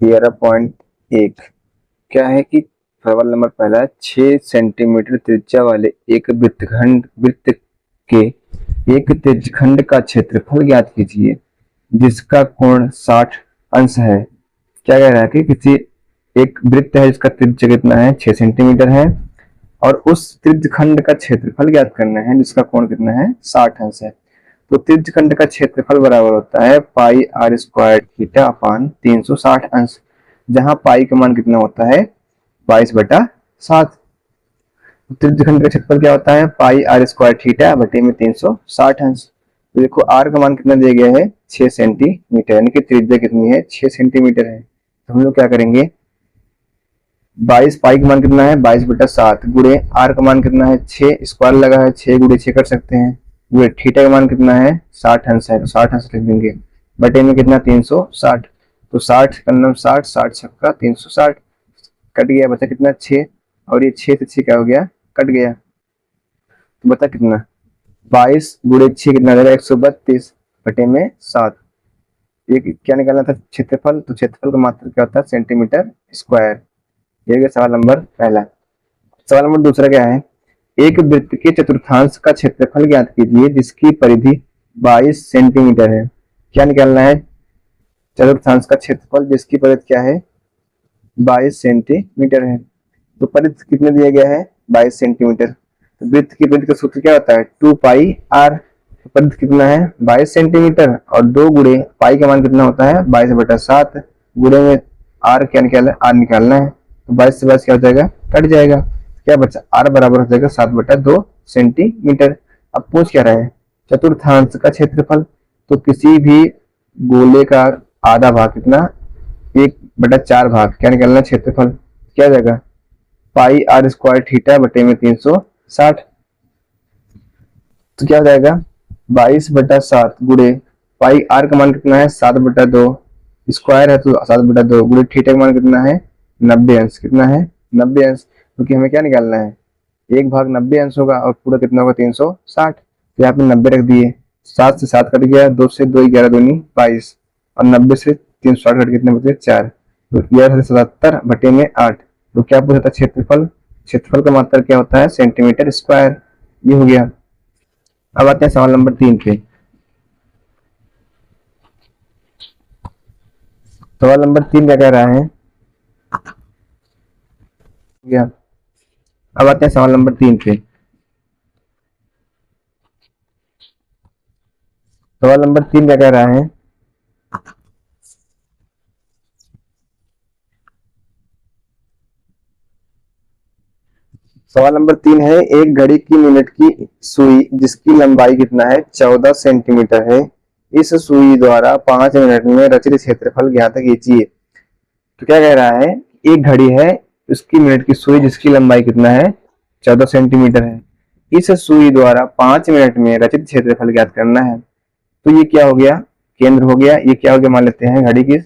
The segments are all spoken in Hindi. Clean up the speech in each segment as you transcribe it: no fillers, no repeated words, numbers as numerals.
13.1 क्या है कि सवाल नंबर पहला, 6 सेंटीमीटर त्रिज्या वाले एक वृत्त के एक त्रिज्यखंड का क्षेत्रफल ज्ञात कीजिए जिसका कोण 60 अंश है। क्या कह रहा है कि किसी एक वृत्त है जिसका त्रिज्या कितना है, 6 सेंटीमीटर है, और उस त्रिज्यखंड का क्षेत्रफल ज्ञात करना है जिसका कोण कितना है, 60 अंश है। तो त्रिज्यखंड का क्षेत्रफल बराबर होता है पाई आर स्क्वायर थीटा अपान 360 अंश, जहां पाई का मान कितना होता है, 22/7। त्रिज्यखंड का क्षेत्रफल क्या होता है, पाई आर स्क्वायर थीटा बटे में 360 अंश। तो देखो आर का मान कितना दिया गया है, 6 सेंटीमीटर, यानी कि त्रिज्या कितनी है, 6 सेंटीमीटर है। तो हम लोग क्या करेंगे, 22 पाई का मान कितना है, 22/7 गुणे आर का मान कितना है, 6 स्क्वायर लगा है, 6 गुणे 6 कर सकते हैं। गुणे थीटा का मान कितना है, 60 अंश है, तो 60 अंश लिख देंगे बटे में कितना, 360। तो 60 कन्नम 60, 60 छक्का 360, कट गया, बचा कितना 6, और ये 6 से 6 क्या हो गया, कट गया। तो बता कितना, 22 गुणे 6 कितना देगा, 132 बटे में 7। ये क्या निकालना था, क्षेत्रफल। तो क्षेत्रफल का मात्रा क्या होता है, सेंटीमीटर स्क्वायर। ये सवाल नंबर पहला। सवाल नंबर दूसरा क्या है, एक वृत्त के चतुर्थांश का क्षेत्रफल ज्ञात कीजिए जिसकी परिधि 22 सेंटीमीटर है। क्या निकालना है, चतुर्थांश का क्षेत्रफल जिसकी परिधि क्या है, 22 सेंटीमीटर है। तो परिधि कितने दिया गया है, 22 सेंटीमीटर। तो वृत्त की परिधि का सूत्र क्या होता है, 2 पाई आर। परिधि कितना है, 22 सेंटीमीटर, और 2 गुणे पाई का मान कितना होता है, 22/7 गुणे में आर क्या निकालना है, आर निकालना है। तो 22 से 22 क्या हो जाएगा, कट जाएगा, क्या बचा, आर बराबर हो जाएगा 7/2 सेंटीमीटर। अब पूछ क्या रहा है, चतुर्थांश का क्षेत्रफल। तो किसी भी गोले का आधा भाग कितना, 1/4 भाग, क्या निकालना क्षेत्रफल, क्या जाएगा, पाई आर स्क्वायर थीटा बटे में 360। तो क्या हो जाएगा, 22/7 गुणे पाई आर का मान कितना है, 7/2 स्क्वायर है, तो 7/2 गुणे थीटा का मान कितना है, 90 अंश। कितना है, 90 अंश। क्योंकि हमें क्या निकालना है, 1/90 अंश होगा, और पूरा कितना होगा, 360। तो यहाँ पे 90 रख दिए, 7 से 7 कट गया, 2 से 2 11 दूनी 22, और 90 से 360 कट कितने बचे, 4। तो 11 से 77 बटे में 8। तो क्या पूछा था, क्षेत्रफल। क्षेत्रफल का मात्रा क्या होता है, सेंटीमीटर स्क्वायर। ये हो गया। अब आते हैं सवाल नंबर 3 पे। सवाल नंबर 3 क्या कह रहा है, गया। अब आते हैं सवाल नंबर 3 पे। सवाल नंबर 3 क्या कह रहा है, सवाल नंबर 3 है, एक घड़ी की मिनट की सुई जिसकी लंबाई कितना है, 14 सेंटीमीटर है, इस सुई द्वारा 5 मिनट में रचित क्षेत्रफल ज्ञात कीजिए। तो क्या कह रहा है, एक घड़ी है, उसकी मिनट की सुई जिसकी लंबाई कितना है, 14 सेंटीमीटर है, इस सुई द्वारा 5 मिनट में रचित क्षेत्रफल ज्ञात करना है। तो ये क्या हो गया, केंद्र हो गया। ये क्या हो गया, मान लेते हैं घड़ी की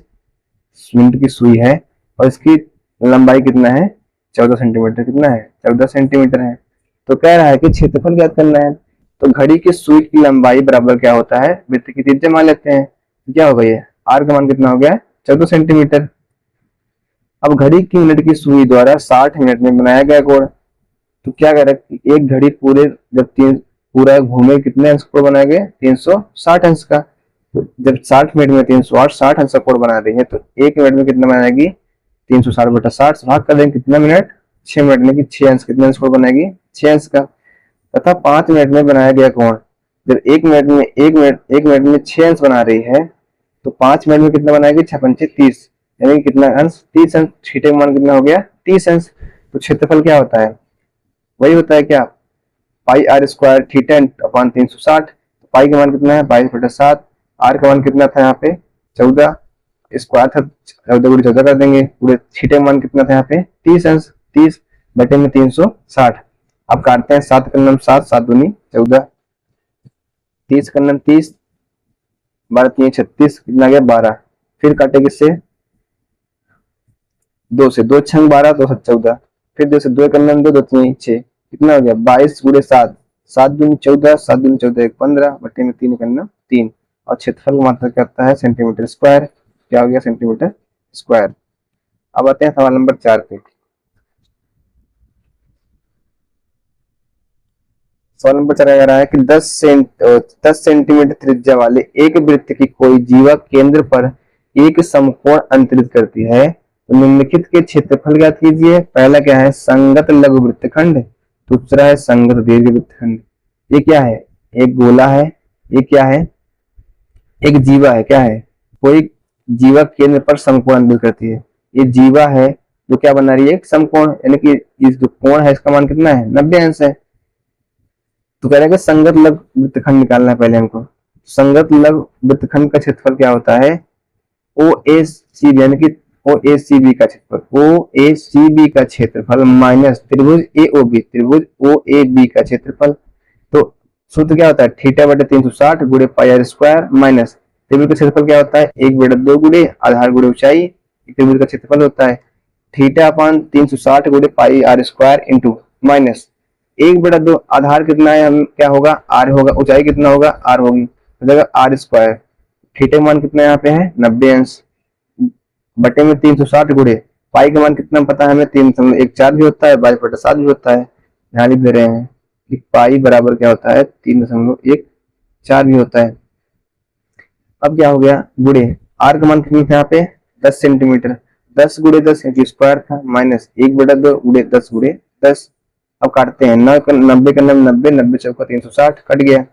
मिनट की सुई है, और इसकी लंबाई कितना है, 14 सेंटीमीटर। कितना है, 14 सेंटीमीटर है। तो कह रहा है कि क्षेत्रफल ज्ञात करना है। तो घड़ी की सुई की लंबाई बराबर क्या होता है, वृत्त की त्रिज्या मान लेते हैं। क्या होगा, ये आर का मान कितना हो गया, 14 सेंटीमीटर। अब घड़ी की मिनट की सुई द्वारा 60 मिनट में बनाया गया कोण। तो क्या कह रहा है, एक घड़ी पूरे जब पूरा घूमे कितने अंश कोण बनाएंगे, 360 अंश का। तो जब 60 मिनट में 360 60 अंश का कोण बना रही है, तो 1 मिनट में कितना बनाएगी, 360/60 भाग कर देंगे कितना मिनट, 6 मिनट में, कि 6 अंश, कितने अंश कोण बनाएगी, 6 अंश का। तथा 5 मिनट में बनाया गया कोण, जब 1 मिनट में 6 अंश बना रही है, तो 5 मिनट में कितना बनाएगी, 6×5 30, यानी कितना अंश, 30 अंश। थीटा का मान कितना हो गया, 30 अंश। तो क्षेत्रफल क्या होता है, वही होता है क्या, पाई आर स्क्वायर थीटा अपान 360। पाई का मान कितना है, 22/7। आर का मान कितना था यहाँ पे, 14 स्क्वायर था, 14 कर देंगे। पूरे थीटा का मान कितना था यहाँ पे, 30 अंश। 30 बटे में 360। अब काटते हैं, 7 कन्नम 7, 7 दूनी 14, 30 कन्नम 30, 12 3 36, कितना गया 12। फिर काटे किससे, 2 से, 2 छंग 12, 2 7 14, फिर 2 से 2 कन्नम 2, 2 3 6, कितना हो गया 22 गुणे 7, 7 दूनी 14, 7 दूनी 14 1 15 बटे में 3 कन्नम 3। और क्षेत्रफल का मात्रा क्या होता है, सेंटीमीटर स्क्वायर। क्या हो गया, सेंटीमीटर स्क्वायर। अब आते हैं सवाल नंबर 4 पे। सवाल नंबर 4 कह रहा है कि 10 सेंटीमीटर त्रिज्या वाले एक वृत्त की कोई जीवा केंद्र पर एक समकोण अंतरित करती है, तो निम्नलिखित के क्षेत्रफल ज्ञात कीजिए। पहला क्या है, संगत लघु वृत्तखंड, दूसरा है संगत दीर्घ वृत्तखंड। ये क्या है, एक गोला है, ये क्या है, एक जीवा है, क्या है, कोई जीवा केंद्र पर समकोण अंतरित करती है। ये जीवा है जो क्या बना रही है, एक समकोण, यानी कि इस जो कोण है इसका मान कितना है, 90 अंश है। तो कह रहा है कि संगत लघु वृत्तखंड निकालना है पहले हमको। संगत लघु वृत्तखंड का क्षेत्रफल क्या होता है, ओ ए सी बी, यानी कि ओ ए सी बी का क्षेत्रफल, ओ ए सी बी का क्षेत्रफल माइनस त्रिभुज ए ओ बी, त्रिभुज ओ ए बी का क्षेत्रफल। तो सूत्र क्या होता है, थीटा बटे 360 गुणे पाई आर स्क्वायर माइनस त्रिभुज का क्षेत्रफल क्या होता है, 1/2 गुणे आधार गुणे ऊंचाई, त्रिभुज का क्षेत्रफल होता है थीटा अपान 360 गुणे पाई आर स्क्वायर इंटू माइनस 1/2 आधार कितना है, हम क्या होगा, आर होगा, ऊंचाई कितना होगा, आर होगी, हो जाएगा आर स्क्वायर। थीटा मान कितना यहाँ पे है, 90 अंश, बटे में 360 गुणे पाई का मान कितना पता है हमें, 3.14 भी होता है, 22/7 भी होता है। ध्यान लिख दे रहे हैं कि पाई बराबर क्या होता है, 3.14 भी होता है। अब क्या हो गया, गुणे आर का मान कितना था यहाँ पे, 10 सेंटीमीटर, 10 गुणे 10 स्क्वायर था, माइनस 1/2 गुणे 10 गुणे 10। अब काटते हैं, 90 का 90, 90 चौका 360 कट गया,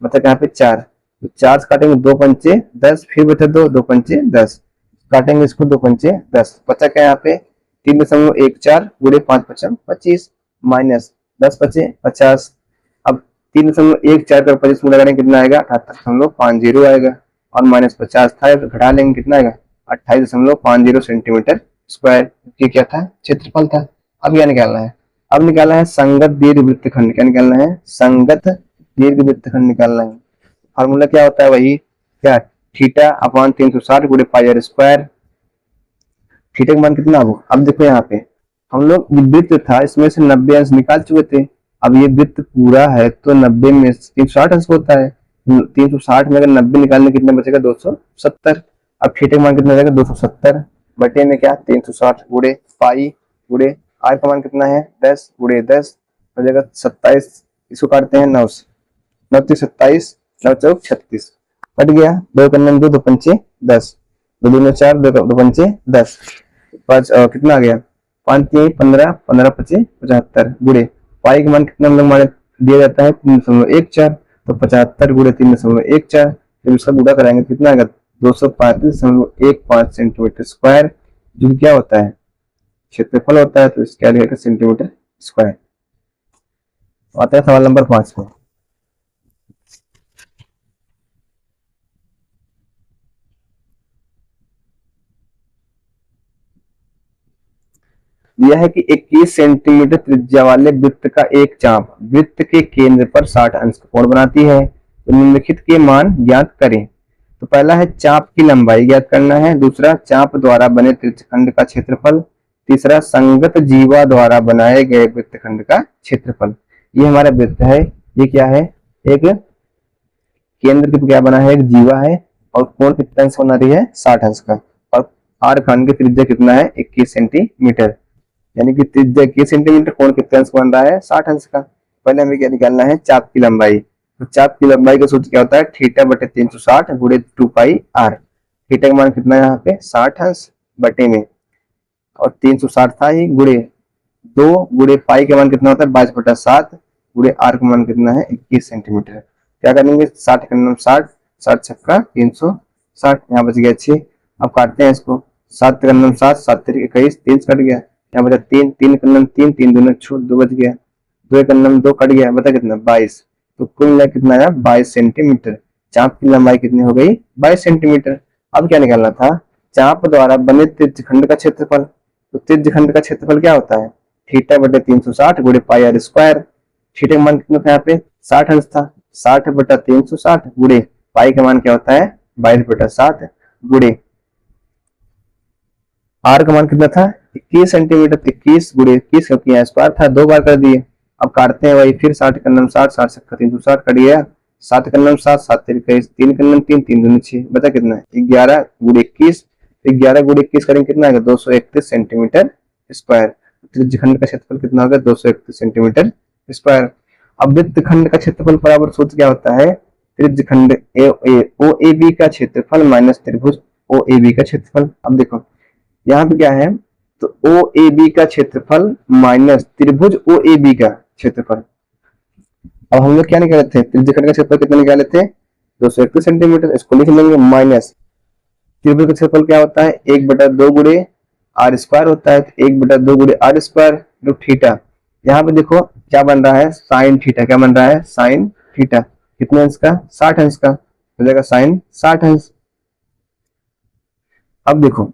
मतलब यहाँ पे 4, तो 4 से काटेंगे 2 पंचे 10, फिर बचा 2 पंचे 10, काटेंगे इसको 2 पंचे 10, बचा क्या यहाँ पे 3.14 गुणे 5 पचम 25 माइनस 10 पचे 50। अब 3.14 कर 25 में लगाएंगे कितना आएगा, 78.50 आएगा, और माइनस 50 था तो घटा लेंगे कितना आएगा, 28.50 सेंटीमीटर स्क्वायर। ये क्या था, क्षेत्रफल था। अब क्या निकालना है, अब निकालना है संगत दीर्घ वृत्तखंड। क्या निकालना है, संगत दीर्घ वृत्तखंड निकालना है। फार्मूला क्या होता है, वही क्या, थीटा अपान 360 गुणे पाई आर स्क्वायर। थीटा का मान कितना, अब देखो यहाँ पे हम लोग वृत्त था, इसमें से 90 अंश निकाल चुके थे। अब ये वृत्त पूरा है तो 90 में 360 अंश होता है, 360 में अगर 90 निकालने कितना बचेगा, 270। अब थीटा का मान कितना जाएगा, 270 बटे में क्या, 360 गुणे पाई गुणे आर का मान कितना है, 10 गुणे 10 हो जाएगा 27। इसको काटते हैं 9 से, 9 27, 9 चौक 36, कट गया, 2 कन्नम 2 पंचे 10, 2 दूनी 4, 2 पंचे 10, 5 कितना आ गया, 5 3 15, 15 पचे 75 गुणे पाई का मान कितना हम लोग हमारे दिया जाता है 3.14, तो 75 गुणे 3.14, जब इसका गुणा कराएंगे कितना आएगा, 235.15 सेंटीमीटर स्क्वायर, जो क्या होता है, क्षेत्रफल होता है। तो इसका क्या लिखेगा, सेंटीमीटर स्क्वायर। आता है सवाल नंबर 5 पे। दिया है कि 21 सेंटीमीटर त्रिज्या वाले वृत्त का एक चाप वृत्त के केंद्र पर 60 अंश का कोण बनाती है, तो निम्नलिखित के मान ज्ञात करें। तो पहला है चाप की लंबाई ज्ञात करना है, दूसरा चाप द्वारा बने त्रिज्यखंड का क्षेत्रफल, तीसरा संगत जीवा द्वारा बनाए गए वृत्तखंड का क्षेत्रफल। ये हमारा वृत्त है, ये क्या है, एक केंद्र की क्या बना है, एक जीवा है, और कोण कितना अंश बना रही है, 60 अंश का, और आर खंड की त्रिज्या कितना है, 21 सेंटीमीटर, यानी कि त्रिज्या 21 सेंटीमीटर, कोण कितना अंश बन रहा है, 60 अंश का। पहले हमें क्या निकालना है, चाप की लंबाई। तो चाप की लंबाई का सूत्र क्या होता है, थीटा बटे 360 गुणे 2 पाई आर। थीटा का मान कितना है यहाँ पे, 60 अंश बटे में, और 360 था ही, गुणे 2 गुणे पाई का मान कितना होता है, 22/7 गुणे आर का मान कितना है, 21 सेंटीमीटर। क्या करेंगे, 60 का 60, 60 छक्का 360, यहाँ बच गया 6। अब काटते हैं इसको, 7 का 7, 7 3 21, 3 कट गया, यहाँ बचा 3, 3 कन्नम 3, 3 दूना 6, 2 बच गया, 2 कन्नम 2 कट गया, बता कितना, 22। तो कुल मिला कितना आया, 22 सेंटीमीटर। चाप की लंबाई कितनी हो गई, 22 सेंटीमीटर। अब क्या निकालना था, चाप द्वारा बने त्रिज्यखंड का क्षेत्रफल। तो त्रिज्यखंड का क्षेत्रफल क्या होता है, थीटा बटे 360 गुणे पाई आर स्क्वायर। थीटा का मान कितना था यहाँ पे, 60 अंश था, 60 बटा 360 गुणे पाई का मान क्या होता है, 22/7 गुणे आर का मान कितना था, 21 सेंटीमीटर, 21 गुणे 21, क्योंकि यहाँ स्क्वायर था, 2 बार कर दिए। अब काटते हैं वही, फिर 60 कन्नम 60, 60 छक्का 360 कट गया, 7 कन्नम 7, 7 3 21, 3 कन्नम 3, 3 दूनी 6, बचा कितना, 11 गुणे 21, फिर 11 गुणे 21 करेंगे कितना आएगा 231 सेंटीमीटर स्क्वायर। त्रिज्यखंड का क्षेत्रफल कितना होगा 231 सेंटीमीटर स्क्वायर। अब वृत्तखंड का क्षेत्रफल बराबर सूत्र क्या होता है, त्रिज्यखंड ओ ए बी का क्षेत्रफल माइनस त्रिभुज ओ ए बी का क्षेत्रफल। अब देखो यहाँ पे क्या है, तो ओ ए बी का क्षेत्रफल माइनस त्रिभुज ओ ए बी का क्षेत्रफल। अब हम लोग क्या निकाले थे, त्रिज्यखंड का क्षेत्रफल कितना निकाले थे 231 सेंटीमीटर, इसको लिख लेंगे माइनस त्रिभुज का क्षेत्रफल क्या होता है 1/2 गुणे आर स्क्वायर होता है, तो 1/2 गुणे आर स्क्वायर जो थीटा। यहाँ पे देखो क्या बन रहा है साइन थीटा, क्या बन रहा है साइन थीटा, कितने अंश का 60 अंश का, हो जाएगा साइन 60 अंश। अब देखो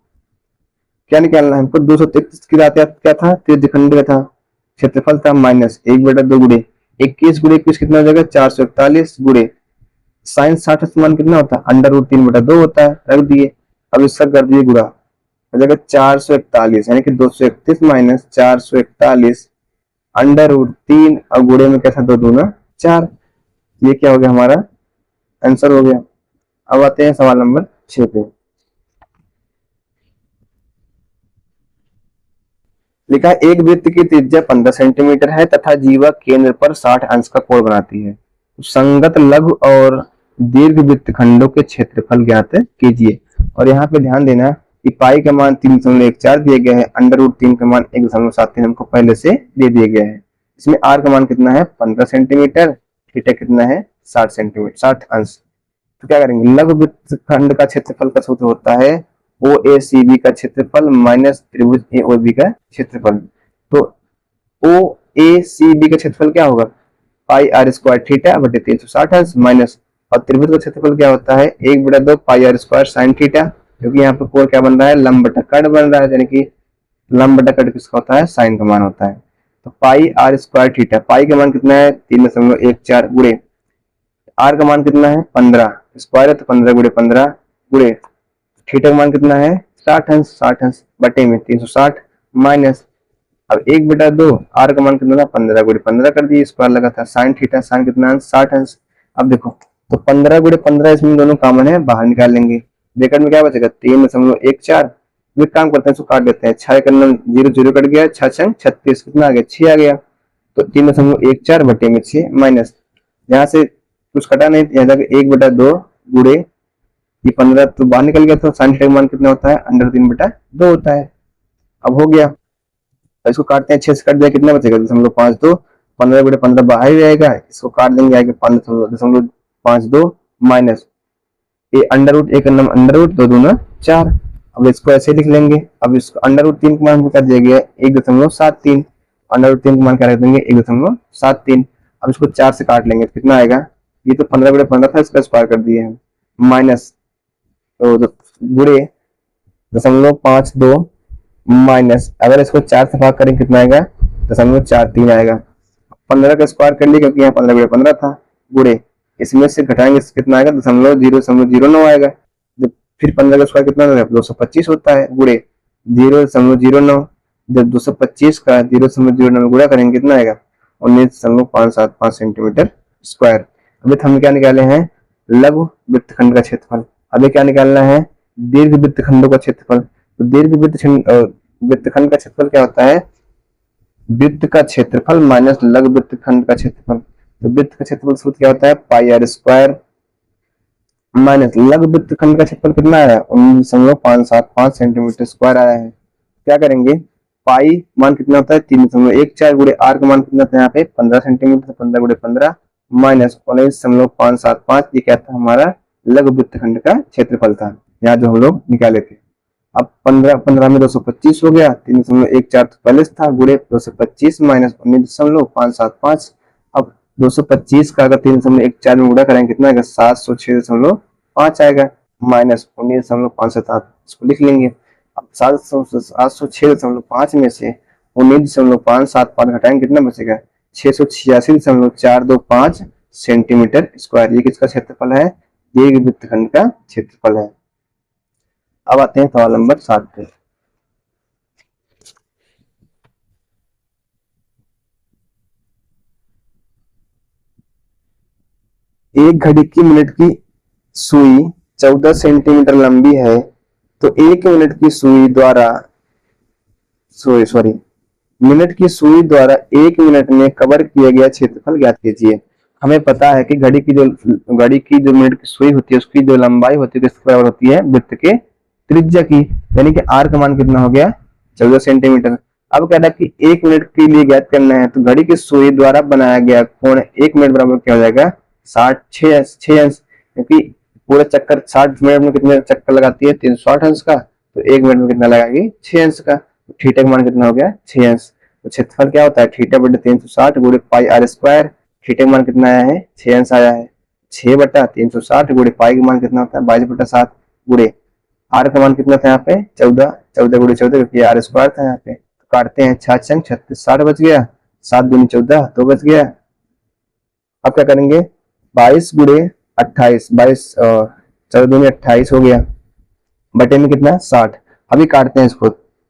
क्या निकालना है हमको, 233 की रात क्या था त्रिज्यखंड का था, क्षेत्रफल था माइनस 1/2 गुणे 21 गुणे 21 कितना हो जाएगा 441 गुणे साइन 60 मान कितना होता है √3/2 होता है, रख दिए। अब इसका कर दिए गुणा, हो जाएगा 441 यानी कि 231 माइनस 441 √3 और गुणे में कैसा 2 दूना 4। ये क्या हो गया हमारा आंसर हो गया। अब आते हैं सवाल नंबर 6 पे। लिखा है एक वृत्त की त्रिज्या 15 सेंटीमीटर है तथा जीवा केंद्र पर 60 अंश का कोण बनाती है, संगत लघु और दीर्घ वृत्तखंडों के क्षेत्रफल ज्ञात कीजिए। और यहाँ पे ध्यान देना कि पाई का मान 3.14 दिया गया है, √3 का मान 1.73 हमको पहले से दे दिया गया है। इसमें आर का मान कितना है 15 सेंटीमीटर, थीटा कितना है 60 सेंटीमीटर 60 अंश। तो क्या करेंगे, लघु वृत्तखंड का क्षेत्रफल का सूत्र होता है ओ ए सी बी का क्षेत्रफल माइनस त्रिभुज ए ओ बी का क्षेत्रफल। तो ओ ए सी बी का क्षेत्रफल क्या होगा पाई आर स्क्वायर थीटा बटे 360 अंश माइनस, और त्रिभुज का क्षेत्रफल क्या होता है 1/2 पाई आर स्क्वायर साइन थीटा, क्योंकि यहाँ पे कोण क्या बन रहा है लंब बटा कर्ण बन रहा है, यानी कि लंब बटा कर्ण किसका होता है साइन का मान होता है। तो पाई आर स्क्वायर थीटा, पाई का मान कितना है 3.14 गुणे आर का मान कितना है 15 स्क्वायर है तो 15 गुणे 15 गुणे थीटा का मान कितना है 60 अंश बटे में 360 माइनस, अब 1/2 आर का मान कितना था 15 गुणे 15 कर दिए, स्क्वायर लगा था साइन थीटा, साइन कितना अंश 60 अंश। अब देखो तो 15 गुणे 15 इसमें दोनों कॉमन है, बाहर निकाल लेंगे, ब्रैकेट में क्या बचेगा 3.14। एक काम करते हैं इसको काट देते हैं, 6 का 0 0 कट गया, 6 6 36 कितना आ गया 6 आ गया, तो 3.14 बटे में 6 माइनस, यहाँ से कुछ कटा नहीं, यहाँ जाकर 1/2 गुणे ये 15 तो बाहर निकल गया, तो साइन थीटा का मान कितना होता है √3/2 होता है। अब हो गया, तो इसको काटते हैं 6 से कट दिया कितना बचेगा 0.52, 15 गुणे 15 बाहर ही रहेगा, इसको काट देंगे आगे 5.52 माइनस ये अंडर रूट 2 दूना 4। अब इसको ऐसे लिख लेंगे, अब इसको √3 का मान कर दिया गया 1.73, √3 का मान क्या रख देंगे 1.73। अब इसको 4 से काट लेंगे कितना आएगा, ये तो 15 गुणे 15 था इसका स्क्वायर कर दिए हैं माइनस, तो गुणे 0.52 माइनस, अगर इसको 4 से भाग करें कितना आएगा 0.43 आएगा। 15 का स्क्वायर कर लिया क्योंकि यहाँ 15 गुणे 15 था, गुणे इसमें से घटाएंगे कितना आएगा 0.009 आएगा, जब फिर 15 का स्क्वायर कितना होगा 225 होता है, गुणे 0.09, जब 225 का 0.09 गुणा करेंगे कितना आएगा 19.575 सेंटीमीटर स्क्वायर। अभी हम क्या निकाले हैं लघु वृत्तखंड का क्षेत्रफल, अभी क्या निकालना है दीर्घ वृत्तखंडों का क्षेत्रफल। तो दीर्घ वृत्तखंड का क्षेत्रफल क्या होता है वृत्त का क्षेत्रफल माइनस लघु वृत्तखंड का क्षेत्रफल। तो वृत्त का क्षेत्रफल सूत्र क्या होता है पाई आर स्क्वायर माइनस लघु वृत्तखंड का क्षेत्रफल कितना आया 19.575 सेंटीमीटर स्क्वायर आया है। क्या करेंगे पाई मान कितना होता है 3.14 गुणे आर का मान कितना था यहाँ पे 15 सेंटीमीटर, 15 गुणे 15 माइनस 19.575, ये क्या था हमारा लघु वृत्तखंड का क्षेत्रफल था यहाँ जो हम लोग निकाले थे। अब 15 में 225 हो गया, 3.14 तो पहले था, गुणे 225 माइनस 19.575। अब 225 का अगर 3.14 में गुणा करेंगे कितना आएगा 706.5 आएगा माइनस 19.575, इसको लिख लेंगे। अब 706.5 में से 19.575 घटाएंगे कितना बचेगा 686.425 सेंटीमीटर स्क्वायर, ये किसका क्षेत्रफल है दीर्घ वृत्तखंड का क्षेत्रफल है। अब आते हैं सवाल नंबर 7 पे। एक घड़ी की मिनट की सुई 14 सेंटीमीटर लंबी है तो 1 मिनट की सुई द्वारा मिनट की सुई द्वारा 1 मिनट में कवर किया गया क्षेत्रफल ज्ञात कीजिए। हमें पता है कि घड़ी की जो मिनट की सुई होती है उसकी जो लंबाई होती है किसके बराबर होती है, वृत्त के त्रिज्या की, यानी कि आर का मान कितना हो गया 14 सेंटीमीटर। अब कह रहा है कि 1 मिनट के लिए ज्ञात करना है, तो घड़ी की सुई द्वारा बनाया गया कोण 1 मिनट बराबर क्या हो जाएगा 6 अंश, क्योंकि पूरा चक्कर 60 मिनट में कितने चक्कर लगाती है 360 अंश का, तो 1 मिनट में कितना लगाएगी 6 अंश का। तो थीटा का मान कितना हो गया 6 अंश। तो क्षेत्रफल क्या होता है थीटा बटे 360 गुणे पाई आर स्क्वायर। थीटा का मान कितना आया है 6 अंश आया है, 6 बटा 360 गुणे पाई का मान कितना होता है 22/7 गुणे आर का मान कितना था यहाँ पे 14, 14 गुणे 14 क्योंकि आर स्क्वायर था यहाँ पे। तो काटते हैं 6 छंग 36, 60 बच गया, 7 दूनी 14 तो बच गया। अब क्या करेंगे 22 गुणे 28, 22 14 दूनी 28 हो गया, बटे में कितना 60। अभी काटते हैं इसको,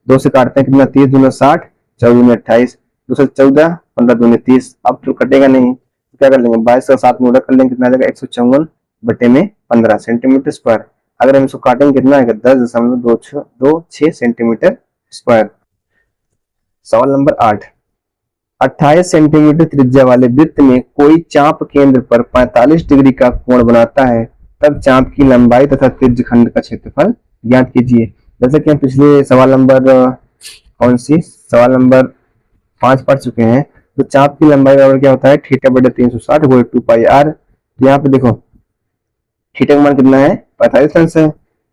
2 से काटते हैं कितना 30 दूनी 60, 14 दूनी 28, 2 से 14, 15 दूनी 30। अब तो कटेगा नहीं, तो क्या कर लेंगे 22 का 7 में उड़ा कर लेंगे, कितना आ जाएगा 154 बटे में 15 सेंटीमीटर स्क्वायर। अगर हम इसको काटेंगे कितना आएगा 10.26 सेंटीमीटर स्क्वायर। सवाल नंबर 8, 28 सेंटीमीटर त्रिज्या वाले वृत्त में कोई चाप केंद्र पर 45 डिग्री का कोण बनाता है, तब चाप की लंबाई तथा त्रिज्यखंड का क्षेत्रफल ज्ञात कीजिए। जैसे कि हम पिछले सवाल नंबर 5 पढ़ चुके हैं, तो चाप की लंबाई बराबर क्या होता है थीटा बटे 360 गुणे 2 पाई आर। तो यहाँ पे देखो थीटा का मान कितना है 45 अंश है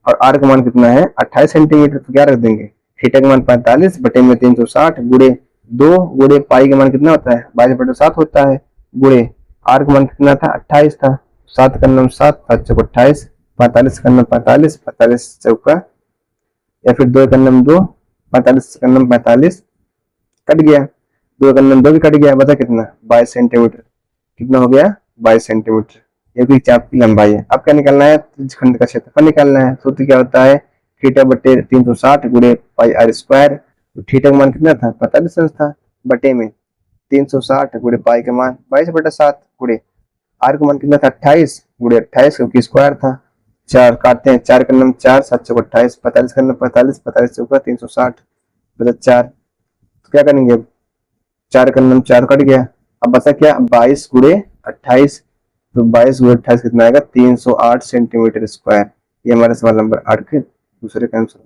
और आर का मान कितना है 28 सेंटीमीटर, तो क्या रख देंगे थीटा का मान 45 बटे में 360 गुणे 2 गुणे पाई का मान कितना होता है 22/7 होता है, गुणे आर का मान कितना था 28 था, 7 का नम 7, 7 चौक 28, 45 का नम 45, 45 चौका या फिर 2 का नम 2, 45 का नम 45 कट गया, 2 का नम 2 भी कट गया, बचा कितना 22 सेंटीमीटर। कितना हो गया 22 सेंटीमीटर, ये भी चाप की लंबाई है। अब क्या निकालना है त्रिज्यखंड का क्षेत्रफल निकालना है। सूत्र क्या होता है थीटा बटे 360 गुणे पाई आर स्क्वायर। तो थीटा का मान कितना था 45 अंश था, बटे में 360 गुणे पाई का मान 22/7 गुणे आर का मान कितना था 28 गुणे 28 क्योंकि स्क्वायर था। 4 काटते हैं, 4 का नम 4, 7 चौक 28, 45 का नम 45, 45 चौका 360 बचा 4। तो क्या करेंगे 4 का नम 4 कट गया, अब बचा क्या 22 गुणे 28, तो 22 गुणे 28 कितना आएगा 308 सेंटीमीटर स्क्वायर। ये हमारा सवाल नंबर 8 के दूसरे का आंसर।